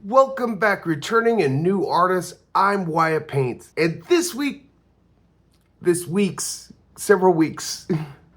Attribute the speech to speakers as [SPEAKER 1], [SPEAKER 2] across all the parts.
[SPEAKER 1] Welcome back, returning and new artists. I'm Wyatt Paints, and several weeks,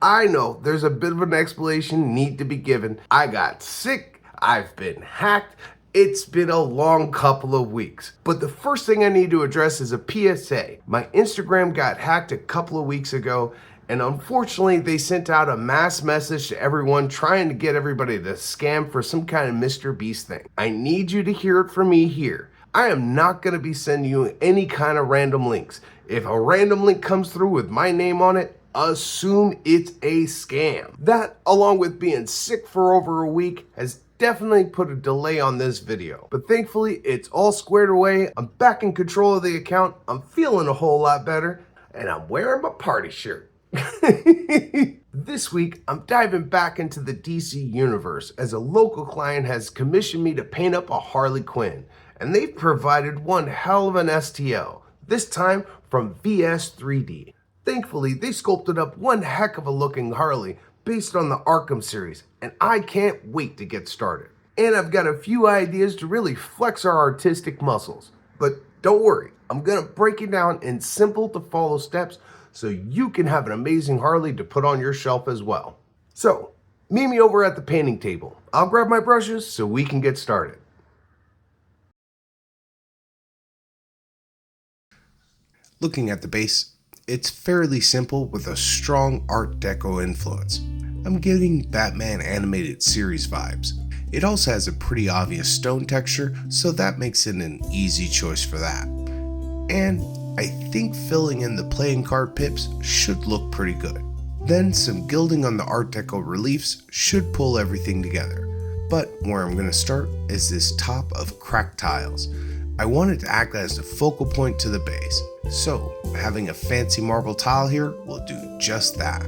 [SPEAKER 1] I know there's a bit of an explanation need to be given. I got sick, I've been hacked, it's been a long couple of weeks. But the first thing I need to address is a PSA. My Instagram got hacked a couple of weeks ago, and unfortunately, they sent out a mass message to everyone trying to get everybody to scam for some kind of Mr. Beast thing. I need you to hear it from me here. I am not going to be sending you any kind of random links. If a random link comes through with my name on it, assume it's a scam. That, along with being sick for over a week, has definitely put a delay on this video. But thankfully, it's all squared away. I'm back in control of the account. I'm feeling a whole lot better, and I'm wearing my party shirt. This week, I'm diving back into the DC universe as a local client has commissioned me to paint up a Harley Quinn, and they've provided one hell of an STL, this time from VS3D. Thankfully, they sculpted up one heck of a looking Harley based on the Arkham series, and I can't wait to get started. And I've got a few ideas to really flex our artistic muscles. But don't worry, I'm gonna break it down in simple to follow steps so you can have an amazing Harley to put on your shelf as well. So, meet me over at the painting table. I'll grab my brushes so we can get started. Looking at the base, it's fairly simple with a strong Art Deco influence. I'm getting Batman animated series vibes. It also has a pretty obvious stone texture, so that makes it an easy choice for that. And I think filling in the playing card pips should look pretty good. Then some gilding on the Art Deco reliefs should pull everything together. But where I'm going to start is this top of cracked tiles. I want it to act as the focal point to the base, so having a fancy marble tile here will do just that.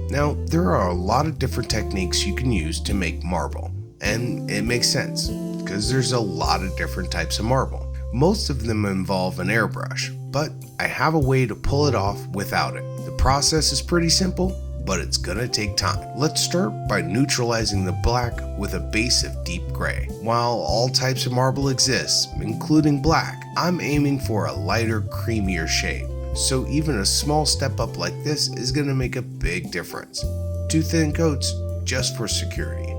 [SPEAKER 1] Now, there are a lot of different techniques you can use to make marble, and it makes sense, because there's a lot of different types of marble. Most of them involve an airbrush, but I have a way to pull it off without it. The process is pretty simple, but it's gonna take time. Let's start by neutralizing the black with a base of deep gray. While all types of marble exist, including black, I'm aiming for a lighter, creamier shade. So even a small step up like this is gonna make a big difference. 2 thin coats just for security.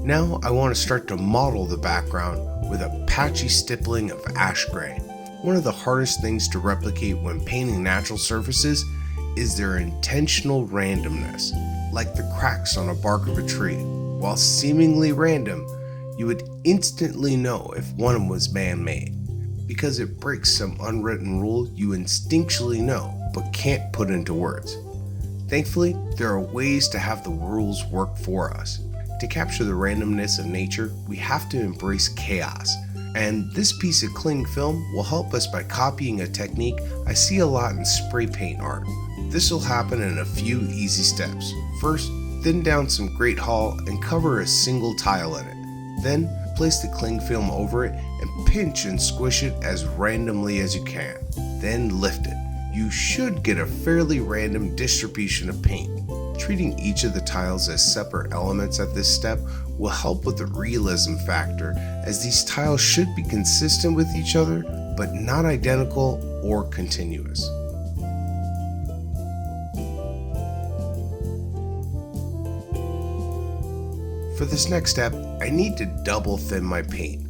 [SPEAKER 1] Now I want to start to model the background with a patchy stippling of ash gray. One of the hardest things to replicate when painting natural surfaces is their intentional randomness, like the cracks on a bark of a tree. While seemingly random, you would instantly know if one was man-made, because it breaks some unwritten rule you instinctually know but can't put into words. Thankfully, there are ways to have the rules work for us. To capture the randomness of nature, we have to embrace chaos. And this piece of cling film will help us by copying a technique I see a lot in spray paint art. This will happen in a few easy steps. First, thin down some Great Hall and cover a single tile in it. Then, place the cling film over it and pinch and squish it as randomly as you can. Then lift it. You should get a fairly random distribution of paint. Treating each of the tiles as separate elements at this step will help with the realism factor, as these tiles should be consistent with each other, but not identical or continuous. For this next step, I need to double thin my paint.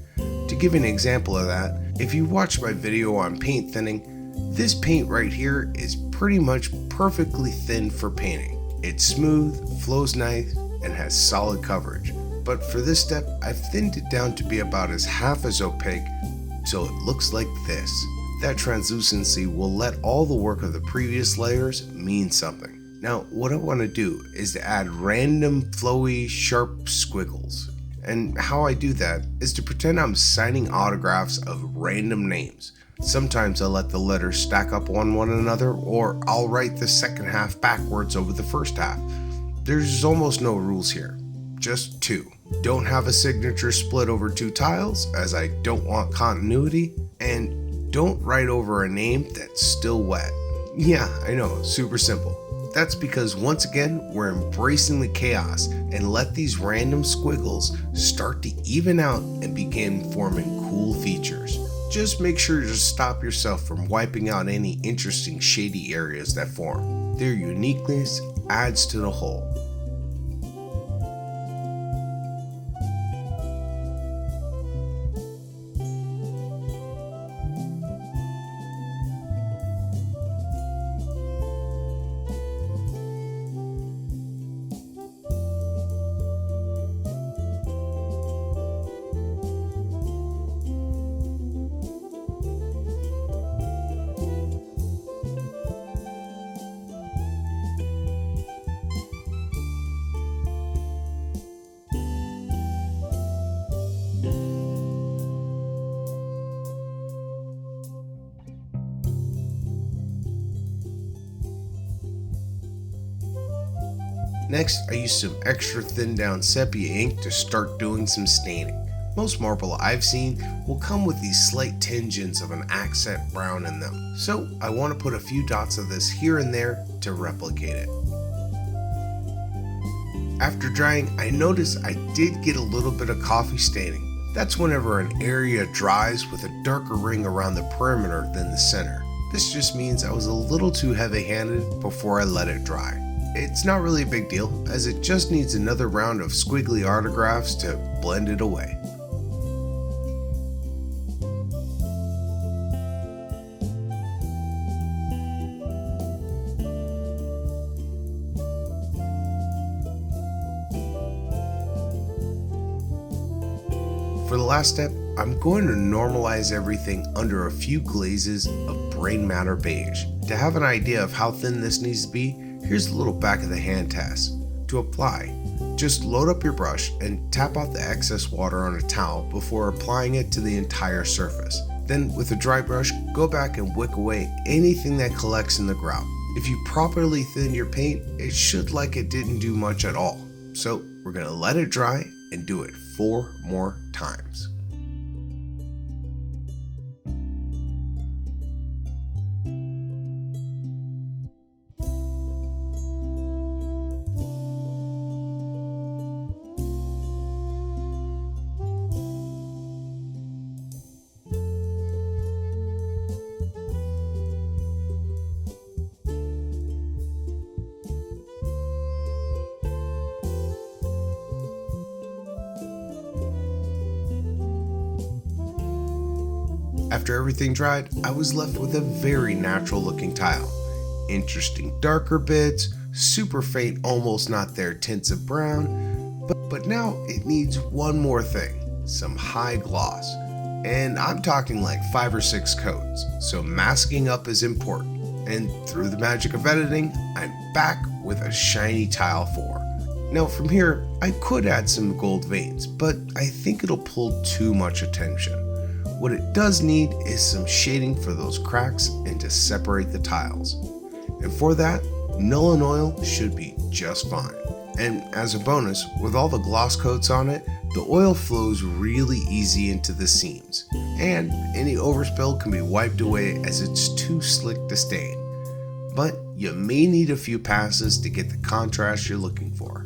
[SPEAKER 1] To give an example of that, if you watch my video on paint thinning, this paint right here is pretty much perfectly thin for painting. It's smooth, flows nice, and has solid coverage. But for this step, I've thinned it down to be about half as opaque, so it looks like this. That translucency will let all the work of the previous layers mean something. Now, what I want to do is to add random, flowy, sharp squiggles. And how I do that is to pretend I'm signing autographs of random names. Sometimes I'll let the letters stack up on one another, or I'll write the second half backwards over the first half. There's almost no rules here, just 2. Don't have a signature split over 2 tiles, as I don't want continuity, and don't write over a name that's still wet. Yeah, I know, super simple. That's because once again, we're embracing the chaos and let these random squiggles start to even out and begin forming cool features. Just make sure to stop yourself from wiping out any interesting shady areas that form. Their uniqueness adds to the whole. Next, I used some extra thinned down sepia ink to start doing some staining. Most marble I've seen will come with these slight tinges of an accent brown in them, so I want to put a few dots of this here and there to replicate it. After drying, I noticed I did get a little bit of coffee staining. That's whenever an area dries with a darker ring around the perimeter than the center. This just means I was a little too heavy-handed before I let it dry. It's not really a big deal, as it just needs another round of squiggly autographs to blend it away. For the last step, I'm going to normalize everything under a few glazes of brain matter beige. To have an idea of how thin this needs to be, here's a little back of the hand test. To apply, just load up your brush and tap out the excess water on a towel before applying it to the entire surface. Then with a dry brush, go back and wick away anything that collects in the grout. If you properly thin your paint, it should like it didn't do much at all. So we're going to let it dry and do it 4 more times. After everything dried, I was left with a very natural looking tile. Interesting darker bits, super faint almost not there tints of brown, but now it needs one more thing, some high gloss. And I'm talking like 5 or 6 coats, so masking up is important. And through the magic of editing, I'm back with a shiny tile 4. Now from here, I could add some gold veins, but I think it'll pull too much attention. What it does need is some shading for those cracks and to separate the tiles. And for that, Nuln Oil should be just fine. And as a bonus, with all the gloss coats on it, the oil flows really easy into the seams. And any overspill can be wiped away as it's too slick to stain. But you may need a few passes to get the contrast you're looking for.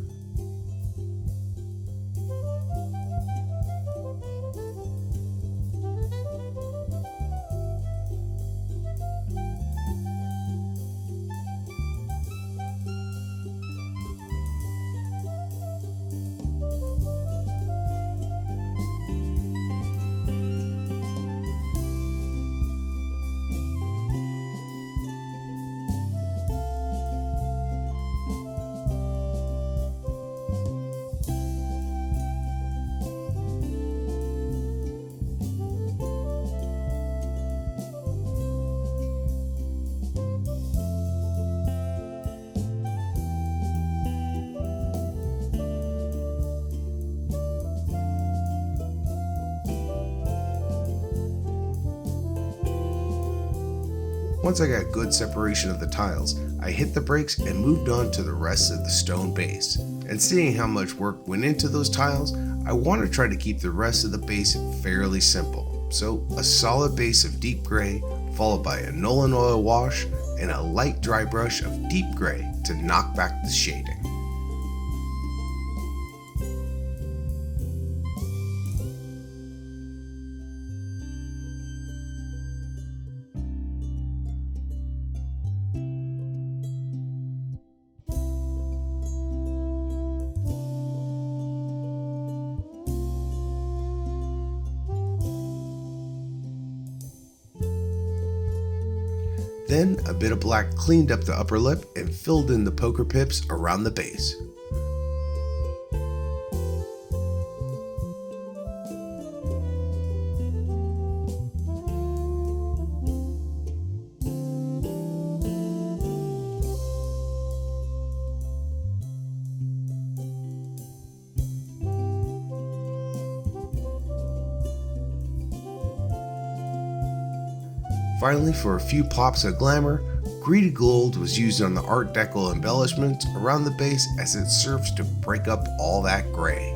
[SPEAKER 1] Once I got good separation of the tiles, I hit the brakes and moved on to the rest of the stone base. And seeing how much work went into those tiles, I want to try to keep the rest of the base fairly simple. So a solid base of deep gray, followed by a Nuln Oil wash and a light dry brush of deep gray, to knock back the shading. Then a bit of black cleaned up the upper lip and filled in the poker pips around the base. Finally, for a few pops of glamour, greedy gold was used on the Art Deco embellishments around the base as it serves to break up all that gray.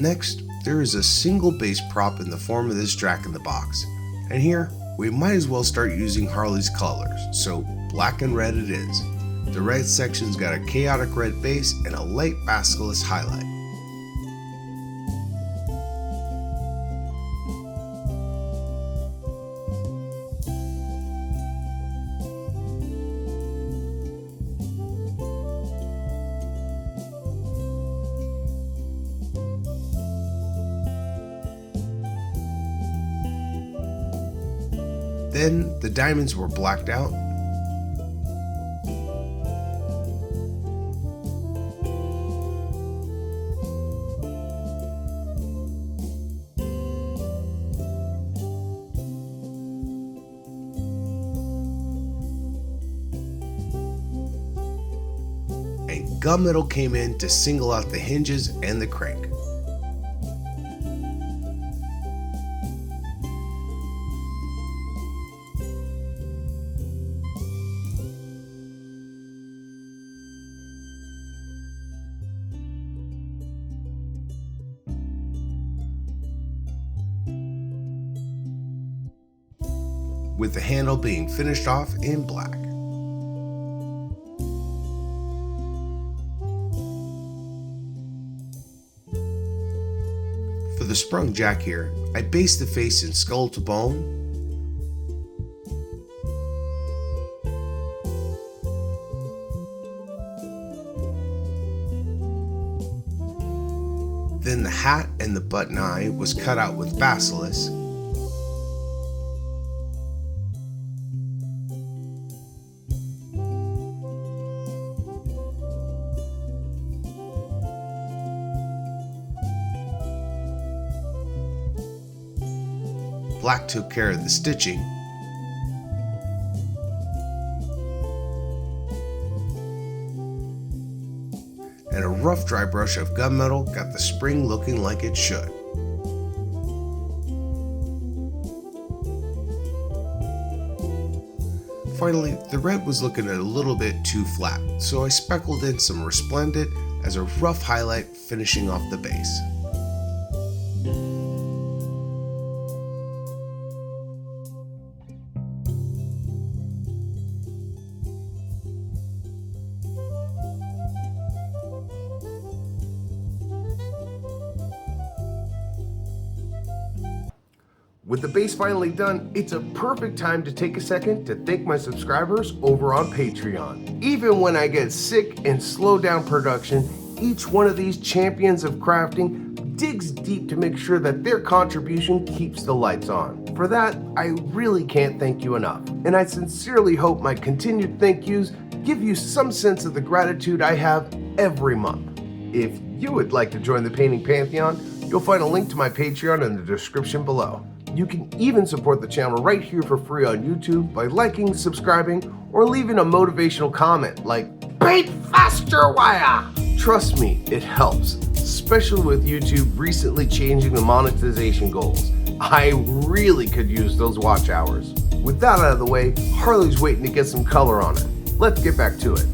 [SPEAKER 1] Next, there is a single base prop in the form of this Jack-in-the-Box, and here we might as well start using Harley's colors, so black and red it is. The red section's got a chaotic red base and a light basilisk highlight. Then the diamonds were blacked out. And gunmetal came in to single out the hinges and the crank. With the handle being finished off in black. For the sprung jack here, I based the face in skull to bone, then the hat and the button eye was cut out with basilisk. Black took care of the stitching. And a rough dry brush of gunmetal got the spring looking like it should. Finally, the red was looking a little bit too flat, so I speckled in some resplendent as a rough highlight finishing off the base. With the base finally done, it's a perfect time to take a second to thank my subscribers over on Patreon. Even when I get sick and slow down production, each one of these champions of crafting digs deep to make sure that their contribution keeps the lights on. For that, I really can't thank you enough, and I sincerely hope my continued thank yous give you some sense of the gratitude I have every month. If you would like to join the Painting Pantheon, You'll find a link to my Patreon in the description below. You can even support the channel right here for free on YouTube by liking, subscribing, or leaving a motivational comment like, "Paint faster, wire!" Trust me, it helps, especially with YouTube recently changing the monetization goals. I really could use those watch hours. With that out of the way, Harley's waiting to get some color on it. Let's get back to it.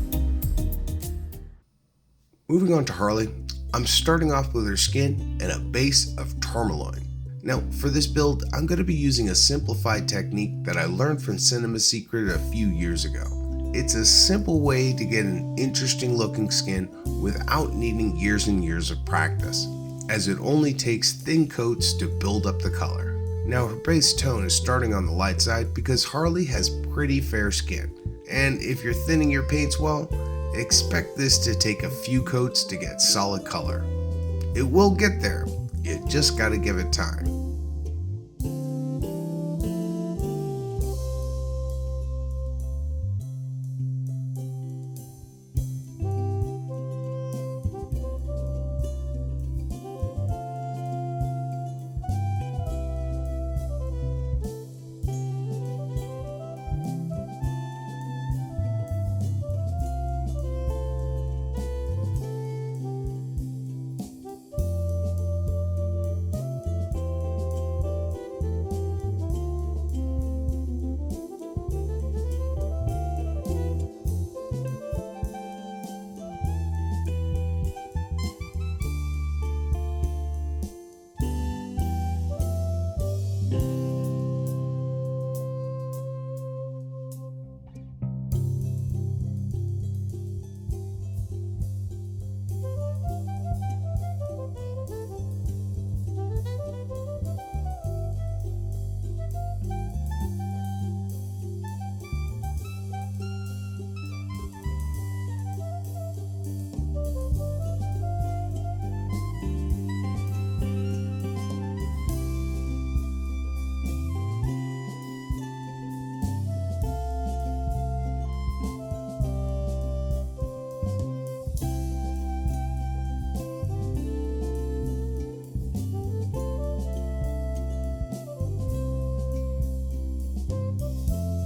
[SPEAKER 1] Moving on to Harley, I'm starting off with her skin and a base of tourmaline. Now, for this build, I'm going to be using a simplified technique that I learned from Cinema Secret a few years ago. It's a simple way to get an interesting looking skin without needing years and years of practice, as it only takes thin coats to build up the color. Now, her base tone is starting on the light side because Harley has pretty fair skin, and if you're thinning your paints well, expect this to take a few coats to get solid color. It will get there, you just gotta give it time.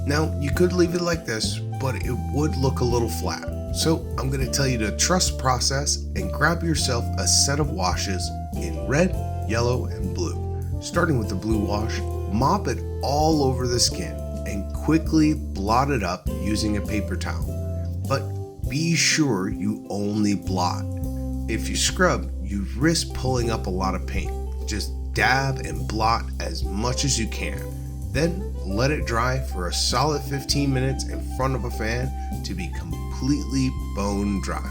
[SPEAKER 1] Now, you could leave it like this, but it would look a little flat. So I'm going to tell you to trust the process and grab yourself a set of washes in red, yellow, and blue. Starting with the blue wash, mop it all over the skin and quickly blot it up using a paper towel. But be sure you only blot. If you scrub, you risk pulling up a lot of paint. Just dab and blot as much as you can. Then let it dry for a solid 15 minutes in front of a fan to be completely bone dry.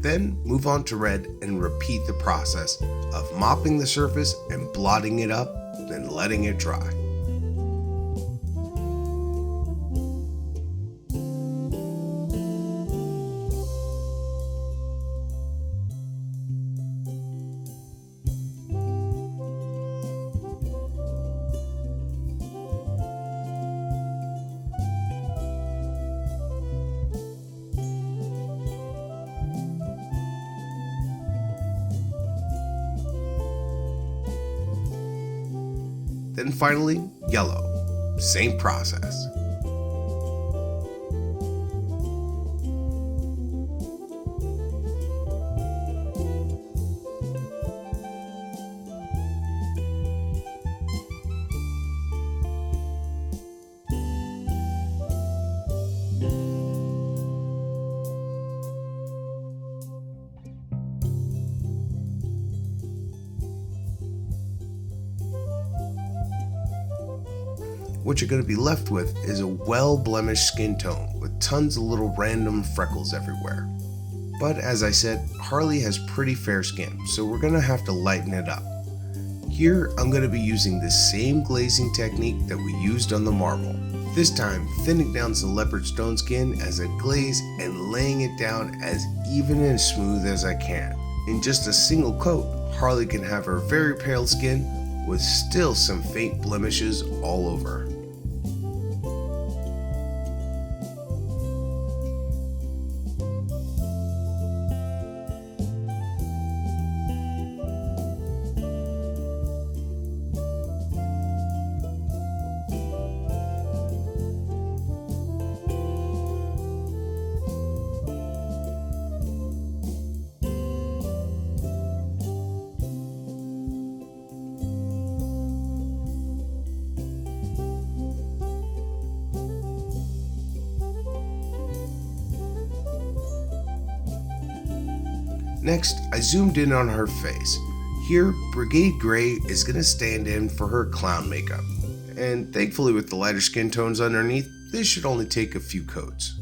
[SPEAKER 1] Then move on to red and repeat the process of mopping the surface and blotting it up, then letting it dry. Then finally, yellow. Same process. What you're going to be left with is a well-blemished skin tone with tons of little random freckles everywhere. But as I said, Harley has pretty fair skin, so we're going to have to lighten it up. Here, I'm going to be using the same glazing technique that we used on the marble. This time, thinning down some leopard stone skin as a glaze and laying it down as even and smooth as I can. In just a single coat, Harley can have her very pale skin with still some faint blemishes all over. Next, I zoomed in on her face. Here, Brigade Gray is going to stand in for her clown makeup. And thankfully with the lighter skin tones underneath, this should only take a few coats.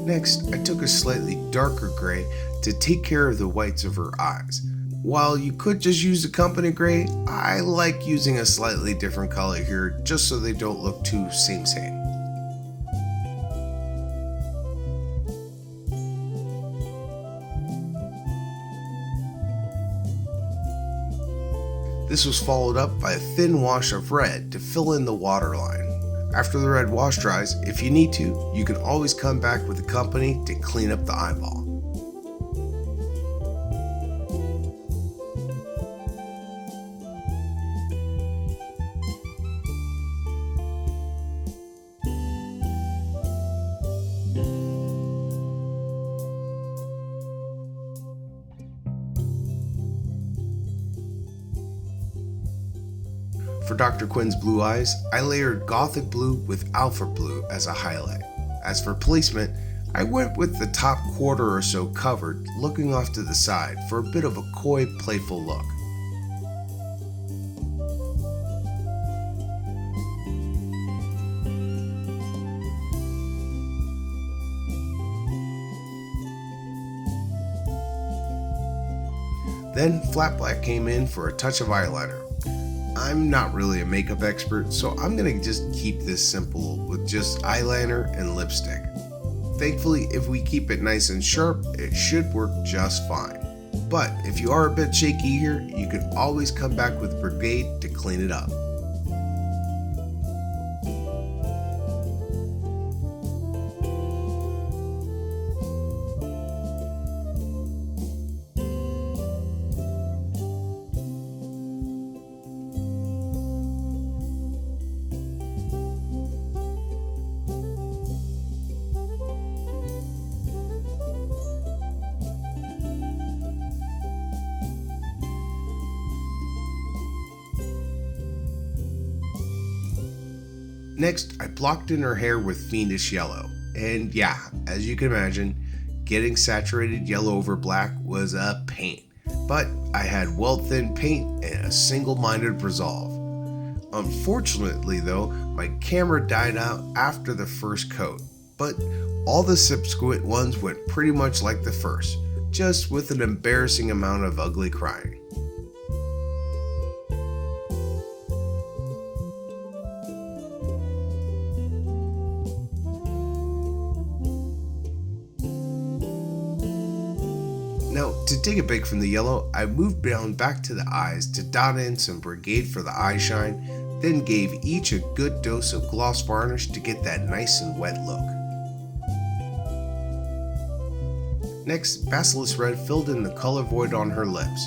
[SPEAKER 1] Next, I took a slightly darker gray to take care of the whites of her eyes. While you could just use the company gray, I like using a slightly different color here just so they don't look too same. This was followed up by a thin wash of red to fill in the waterline. After the red wash dries, if you need to, you can always come back with the company to clean up the eyeball. For Dr. Quinn's blue eyes, I layered Gothic blue with Alpha blue as a highlight. As for placement, I went with the top quarter or so covered, looking off to the side for a bit of a coy, playful look. Then flat black came in for a touch of eyeliner. I'm not really a makeup expert, so I'm gonna just keep this simple with just eyeliner and lipstick. Thankfully, if we keep it nice and sharp, it should work just fine. But if you are a bit shaky here, you can always come back with Brigade to clean it up. Next, I blocked in her hair with Fiendish Yellow, and yeah, as you can imagine, getting saturated yellow over black was a pain, but I had well-thinned paint and a single-minded resolve. Unfortunately though, my camera died out after the first coat, but all the subsequent ones went pretty much like the first, just with an embarrassing amount of ugly crying. Now, to take a break from the yellow, I moved down back to the eyes to dot in some Brigade for the eye shine, then gave each a good dose of gloss varnish to get that nice and wet look. Next, Basilisk Red filled in the color void on her lips.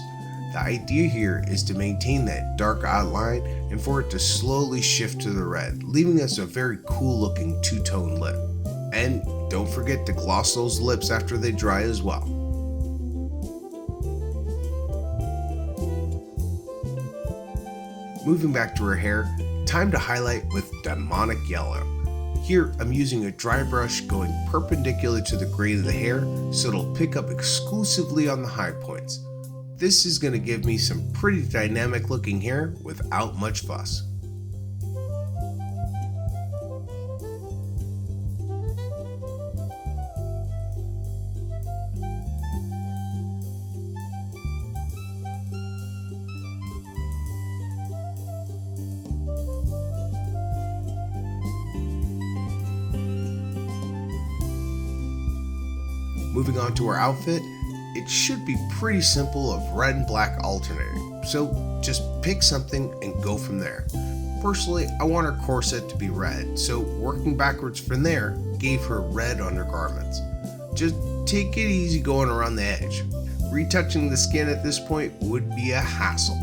[SPEAKER 1] The idea here is to maintain that dark outline and for it to slowly shift to the red, leaving us a very cool looking two-tone lip. And don't forget to gloss those lips after they dry as well. Moving back to her hair, time to highlight with demonic yellow. Here I'm using a dry brush going perpendicular to the grain of the hair so it'll pick up exclusively on the high points. This is going to give me some pretty dynamic looking hair without much fuss. Moving on to our outfit, it should be pretty simple of red and black alternating, so just pick something and go from there. Personally, I want her corset to be red, so working backwards from there gave her red undergarments. Just take it easy going around the edge. Retouching the skin at this point would be a hassle.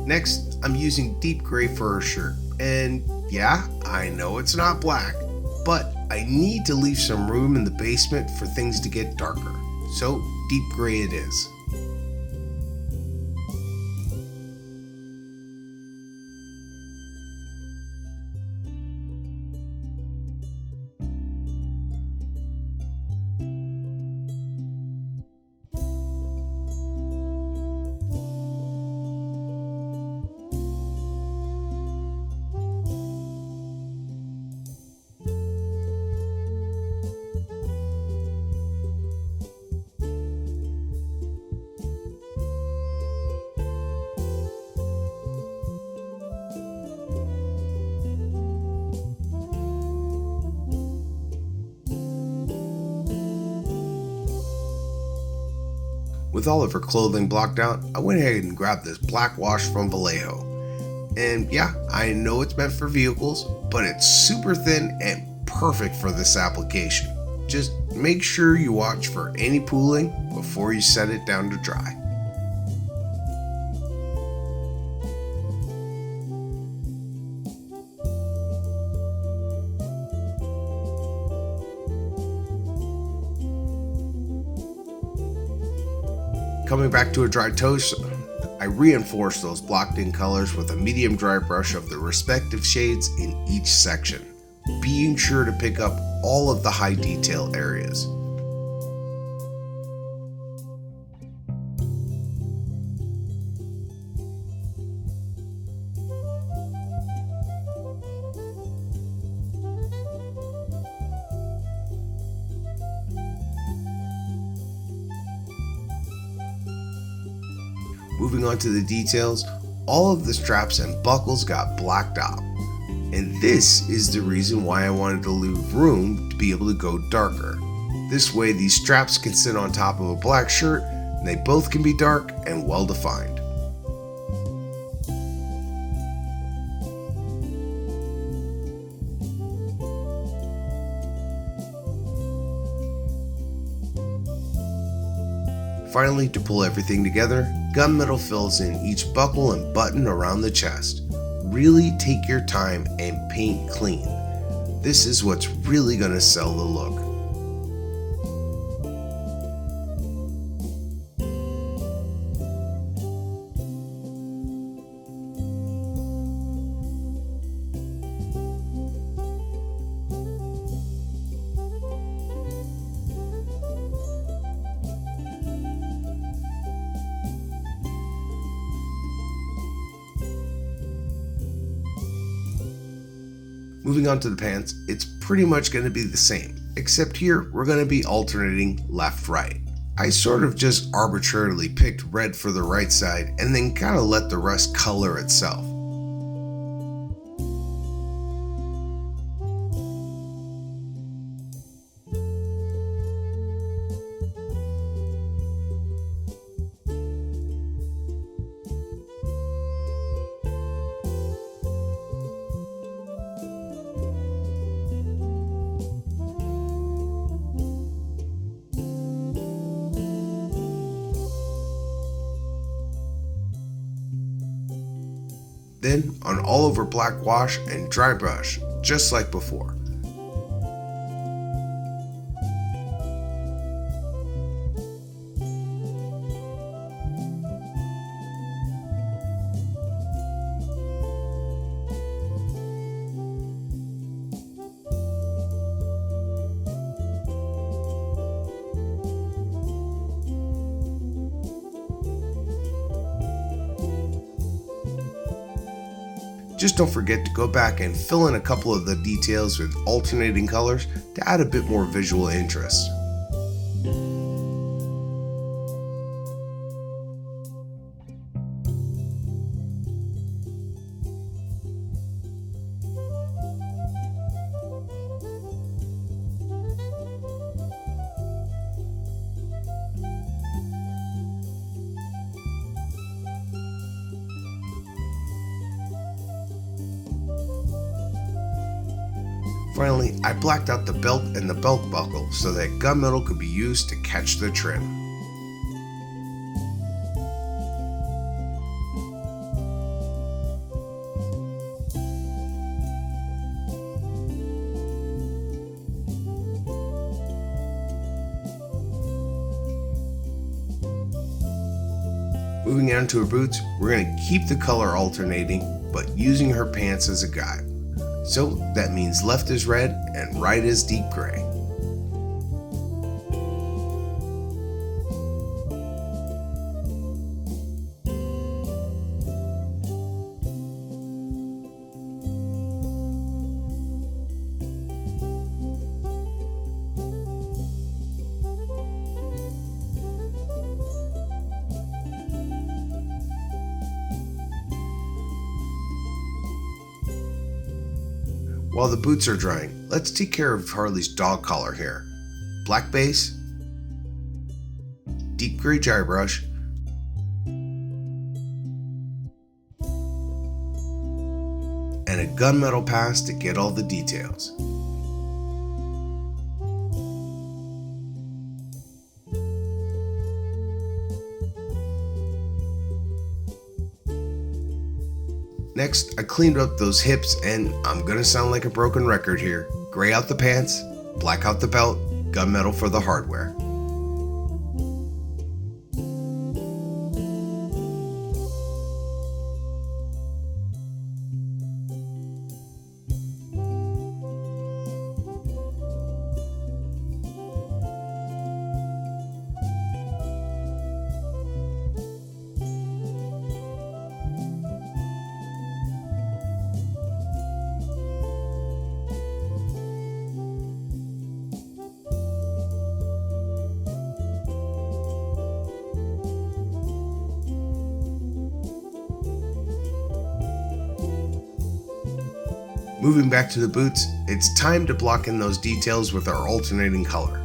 [SPEAKER 1] Next, I'm using deep gray for her shirt, and yeah, I know it's not black, but I need to leave some room in the basement for things to get darker, so deep gray it is. With all of her clothing blocked out, I went ahead and grabbed this black wash from Vallejo. And yeah, I know it's meant for vehicles, but it's super thin and perfect for this application. Just make sure you watch for any pooling before you set it down to dry. Coming back to a dry toast, I reinforce those blocked in colors with a medium dry brush of the respective shades in each section, being sure to pick up all of the high detail areas. Moving on to the details, all of the straps and buckles got blacked out. And this is the reason why I wanted to leave room to be able to go darker. This way these straps can sit on top of a black shirt and they both can be dark and well defined. Finally, to pull everything together, gunmetal fills in each buckle and button around the chest. Really take your time and paint clean. This is what's really going to sell the look. Moving on to the pants, it's pretty much going to be the same, except here we're going to be alternating left-right. I sort of just arbitrarily picked red for the right side and then kind of let the rest color itself. Then on all over black wash and dry brush, just like before. Just don't forget to go back and fill in a couple of the details with alternating colors to add a bit more visual interest. Finally, I blacked out the belt and the belt buckle so that gunmetal could be used to catch the trim. Moving on to her boots, we're going to keep the color alternating, but using her pants as a guide. So that means left is red and right is deep gray. While the boots are drying, let's take care of Harley's dog collar here. Black base, deep gray dry brush, and a gunmetal pass to get all the details. Next, I cleaned up those hips and I'm gonna sound like a broken record here. Gray out the pants, black out the belt, gunmetal for the hardware. Moving back to the boots, it's time to block in those details with our alternating color.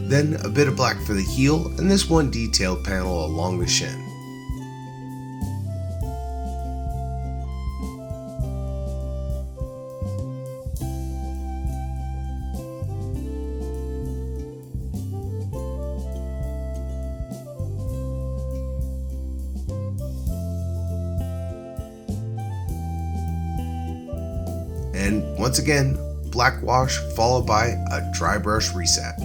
[SPEAKER 1] Then a bit of black for the heel and this one detailed panel along the shin. And once again, black wash followed by a dry brush reset.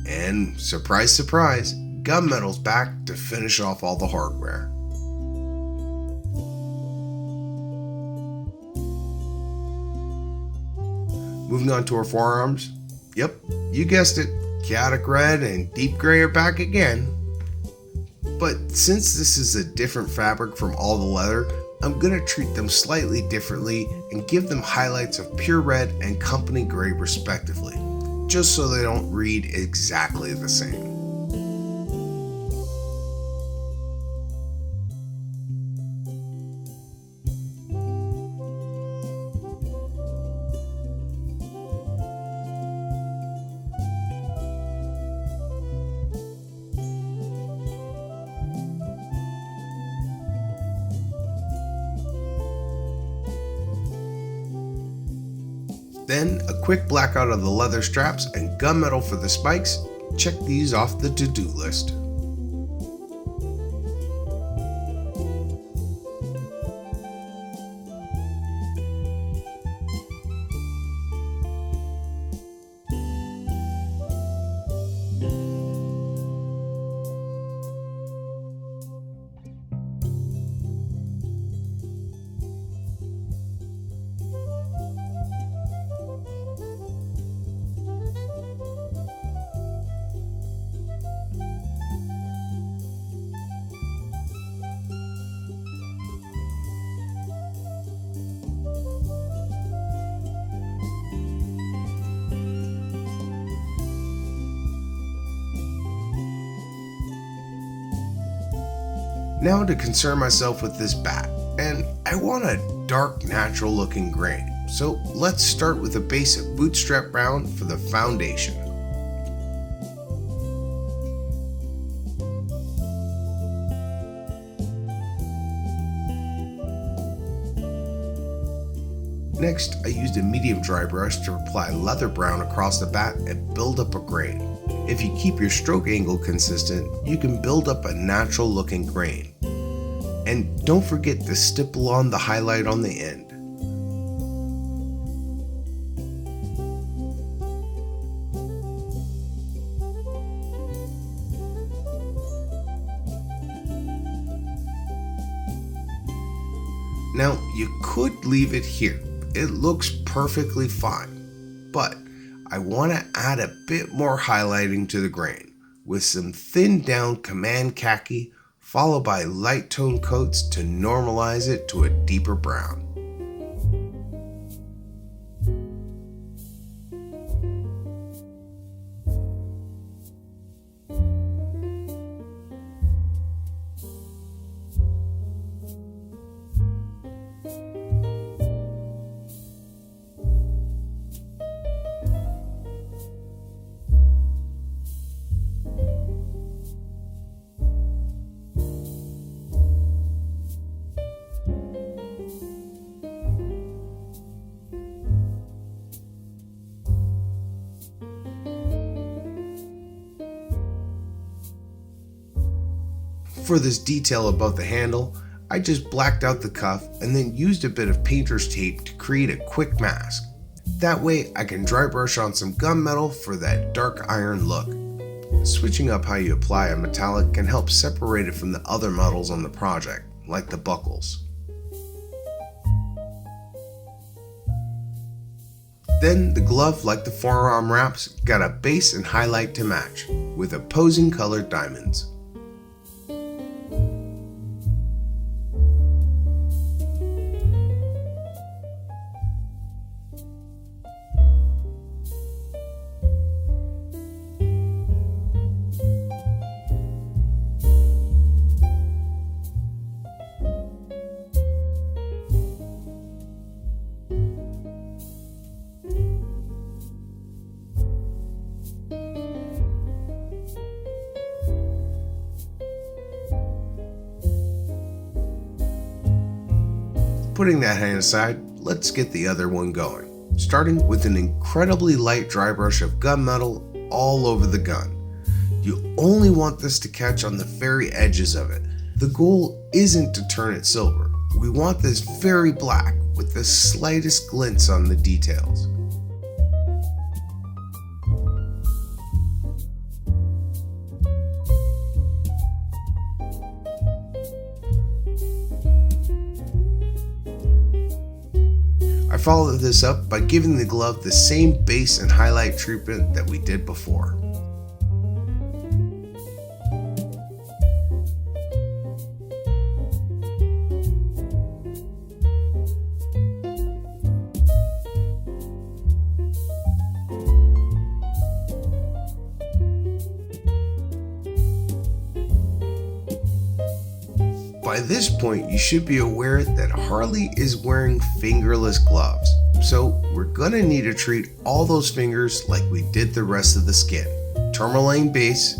[SPEAKER 1] And surprise, surprise, gunmetal's back to finish off all the hardware. Moving on to our forearms. Yep, you guessed it, chaotic red and deep gray are back again. But since this is a different fabric from all the leather, I'm gonna treat them slightly differently and give them highlights of pure red and company gray respectively, just so they don't read exactly the same. Then a quick blackout of the leather straps and gunmetal for the spikes. Check these off the to-do list. Now to concern myself with this bat, and I want a dark natural looking grain, so let's start with a base of bootstrap brown for the foundation. Next, I used a medium dry brush to apply leather brown across the bat and build up a grain. If you keep your stroke angle consistent, you can build up a natural looking grain. And don't forget to stipple on the highlight on the end. Now, you could leave it here. It looks perfectly fine, but I want to add a bit more highlighting to the grain with some thinned down command khaki followed by light tone coats to normalize it to a deeper brown. For this detail above the handle, I just blacked out the cuff and then used a bit of painter's tape to create a quick mask. That way I can dry brush on some gunmetal for that dark iron look. Switching up how you apply a metallic can help separate it from the other metals on the project, like the buckles. Then the glove, like the forearm wraps, got a base and highlight to match, with opposing colored diamonds. Putting that hand aside, let's get the other one going. Starting with an incredibly light dry brush of gunmetal all over the gun. You only want this to catch on the very edges of it. The goal isn't to turn it silver. We want this very black with the slightest glints on the details. I I followed this up by giving the glove the same base and highlight treatment that we did before. By this point, you should be aware that Harley is wearing fingerless gloves, so we're gonna need to treat all those fingers like we did the rest of the skin. Tourmaline base,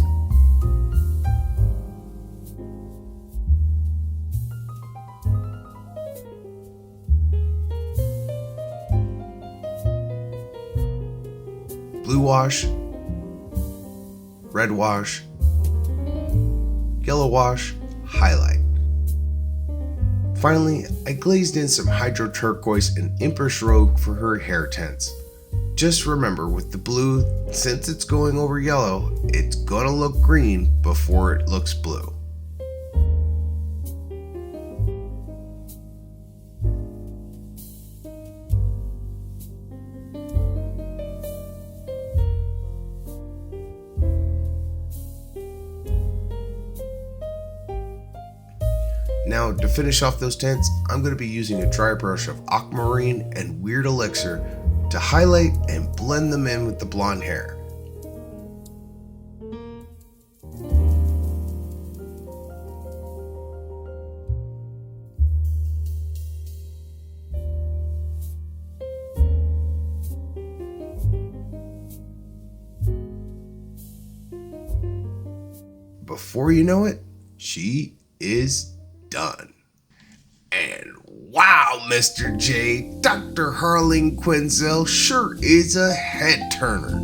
[SPEAKER 1] blue wash, red wash, yellow wash, highlight. Finally, I glazed in some Hydro Turquoise and Impish Rogue for her hair tints. Just remember, with the blue, since it's going over yellow, it's gonna look green before it looks blue. Now, to finish off those tints, I'm going to be using a dry brush of Aquamarine and Weird Elixir to highlight and blend them in with the blonde hair. Before you know it, she is done. And wow, Mr. J, Dr. Harley Quinn sure is a head turner.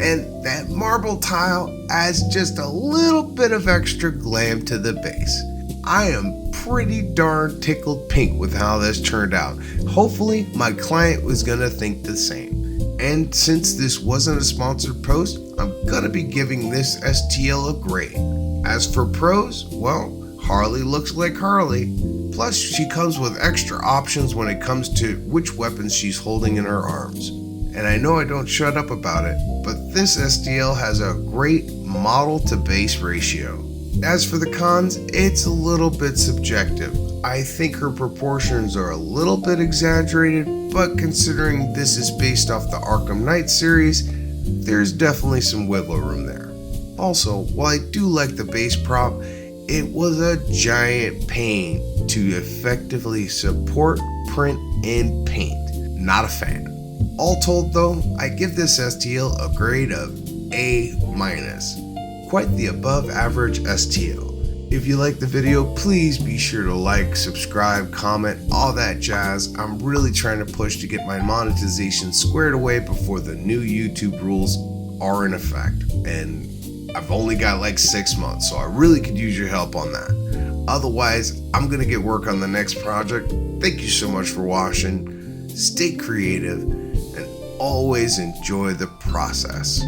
[SPEAKER 1] And that marble tile adds just a little bit of extra glam to the base. I am pretty darn tickled pink with how this turned out. Hopefully my client was gonna think the same. And since this wasn't a sponsored post, I'm gonna be giving this STL a grade. As for pros, well, Harley looks like Harley, plus she comes with extra options when it comes to which weapons she's holding in her arms. And I know I don't shut up about it, but this STL has a great model to base ratio. As for the cons, it's a little bit subjective. I think her proportions are a little bit exaggerated, but considering this is based off the Arkham Knight series, there's definitely some wiggle room there. Also, while I do like the base prop, it was a giant pain to effectively support, print, and paint. Not a fan. All told though, I give this STL a grade of A-. Quite the above average STL. If you like the video, please be sure to like, subscribe, comment, all that jazz. I'm really trying to push to get my monetization squared away before the new YouTube rules are in effect. And I've only got like 6 months, so I really could use your help on that. Otherwise, I'm gonna get work on the next project. Thank you so much for watching. Stay creative and always enjoy the process.